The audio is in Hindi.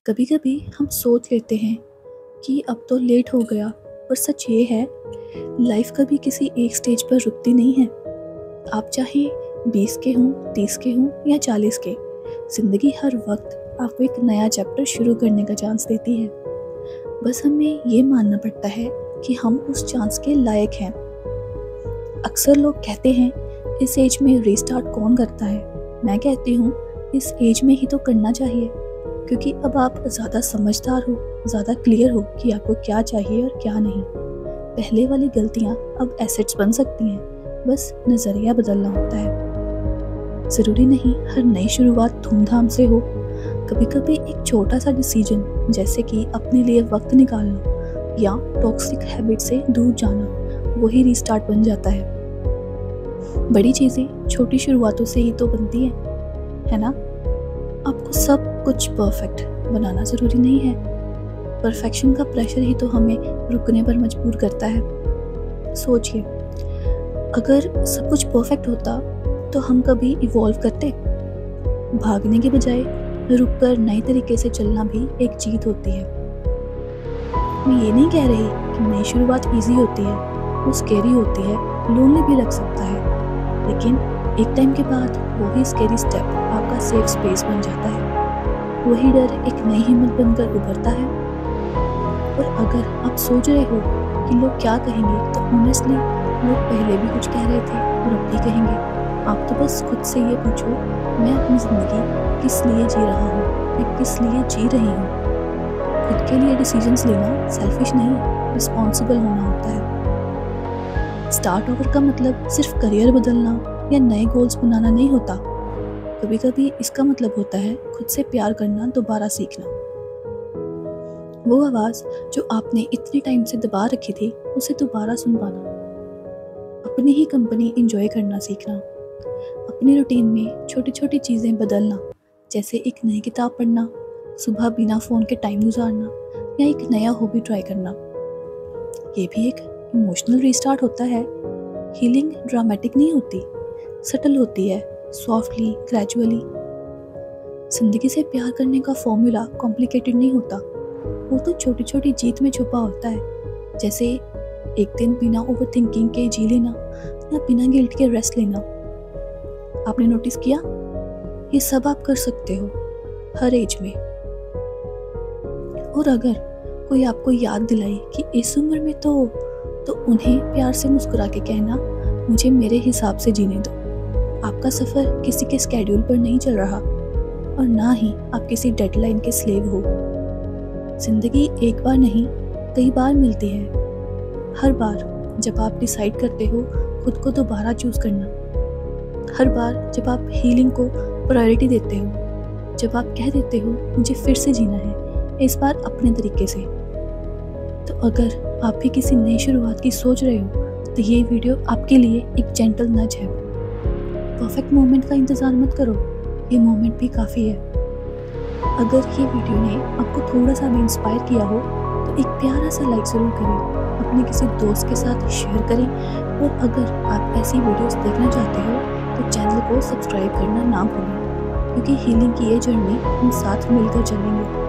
कभी कभी हम सोच लेते हैं कि अब तो लेट हो गया, पर सच ये है, लाइफ कभी किसी एक स्टेज पर रुकती नहीं है। आप चाहे 20 के हों, 30 के हों या 40 के, जिंदगी हर वक्त आपको एक नया चैप्टर शुरू करने का चांस देती है। बस हमें ये मानना पड़ता है कि हम उस चांस के लायक हैं। अक्सर लोग कहते हैं, इस एज में रीस्टार्ट कौन करता है। मैं कहती हूँ, इस एज में ही तो करना चाहिए, क्योंकि अब आप ज़्यादा समझदार हो, ज़्यादा क्लियर हो कि आपको क्या चाहिए और क्या नहीं। पहले वाली गलतियाँ अब एसेट्स बन सकती हैं, बस नज़रिया बदलना होता है। ज़रूरी नहीं हर नई शुरुआत धूमधाम से हो। कभी कभी एक छोटा सा डिसीजन, जैसे कि अपने लिए वक्त निकालना या टॉक्सिक हैबिट से दूर जाना, वही रीस्टार्ट बन जाता है। बड़ी चीज़ें छोटी शुरुआतों से ही तो बनती है ना? आपको सब कुछ परफेक्ट बनाना ज़रूरी नहीं है। परफेक्शन का प्रेशर ही तो हमें रुकने पर मजबूर करता है। सोचिए, अगर सब कुछ परफेक्ट होता तो हम कभी इवॉल्व करते। भागने के बजाय रुककर नए तरीके से चलना भी एक जीत होती है। मैं ये नहीं कह रही कि नई शुरुआत इजी होती है, वो स्कैरी होती है, लोनली भी रख सकता है, लेकिन एक टाइम के बाद वही स्कैरी स्टेप आपका सेफ स्पेस बन जाता है। वही डर एक नई हिम्मत बनकर उभरता है। और अगर आप सोच रहे हो कि लोग क्या कहेंगे, तो ऑनेस्टली लोग पहले भी कुछ कह रहे थे और अब भी कहेंगे। आप तो बस खुद से ये पूछो, मैं अपनी ज़िंदगी किस लिए जी रहा हूँ, मैं किस लिए जी रही हूँ। खुद के लिए डिसीजंस लेना सेल्फिश नहीं, रिस्पॉन्सिबल होना होता है। स्टार्ट ओवर का मतलब सिर्फ करियर बदलना या नए गोल्स बनाना नहीं होता। कभी कभी इसका मतलब होता है खुद से प्यार करना, दोबारा सीखना। वो आवाज़ जो आपने इतने टाइम से दबा रखी थी, उसे दोबारा सुन पाना। अपनी ही कंपनी एंजॉय करना सीखना। अपनी रूटीन में छोटी छोटी चीज़ें बदलना, जैसे एक नई किताब पढ़ना, सुबह बिना फ़ोन के टाइम गुजारना या एक नया हॉबी ट्राई करना। ये भी एक इमोशनल रीस्टार्ट होता है। हीलिंग ड्रामेटिक नहीं होती, सटल होती है, सॉफ्टली, ग्रेजुअली। जिंदगी से प्यार करने का फॉर्मूला कॉम्प्लिकेटेड नहीं होता, वो तो छोटी छोटी जीत में छुपा होता है। जैसे एक दिन बिना ओवर थिंकिंग के जी लेना या बिना गिल्ट के रेस्ट लेना। आपने नोटिस किया, ये सब आप कर सकते हो हर एज में। और अगर कोई आपको याद दिलाए कि इस उम्र में तो उन्हें प्यार से मुस्कुरा के कहना, मुझे मेरे हिसाब से जीने दो। आपका सफ़र किसी के स्केड्यूल पर नहीं चल रहा, और ना ही आप किसी डेडलाइन के स्लेव हो। जिंदगी एक बार नहीं, कई बार मिलती है। हर बार जब आप डिसाइड करते हो खुद को दोबारा चूज करना, हर बार जब आप हीलिंग को प्रायोरिटी देते हो, जब आप कह देते हो मुझे फिर से जीना है, इस बार अपने तरीके से। तो अगर आप भी किसी नई शुरुआत की सोच रहे हो, तो ये वीडियो आपके लिए एक जेंटल नज है। परफेक्ट मोमेंट का इंतज़ार मत करो, ये मोमेंट भी काफ़ी है। अगर ये वीडियो ने आपको थोड़ा सा भी इंस्पायर किया हो, तो एक प्यारा सा लाइक ज़रूर करें, अपने किसी दोस्त के साथ शेयर करें। और अगर आप ऐसी वीडियोस देखना चाहते हो, तो चैनल को सब्सक्राइब करना ना भूलें, क्योंकि हीलिंग की ये जर्नी हम साथ मिलकर चलेंगे।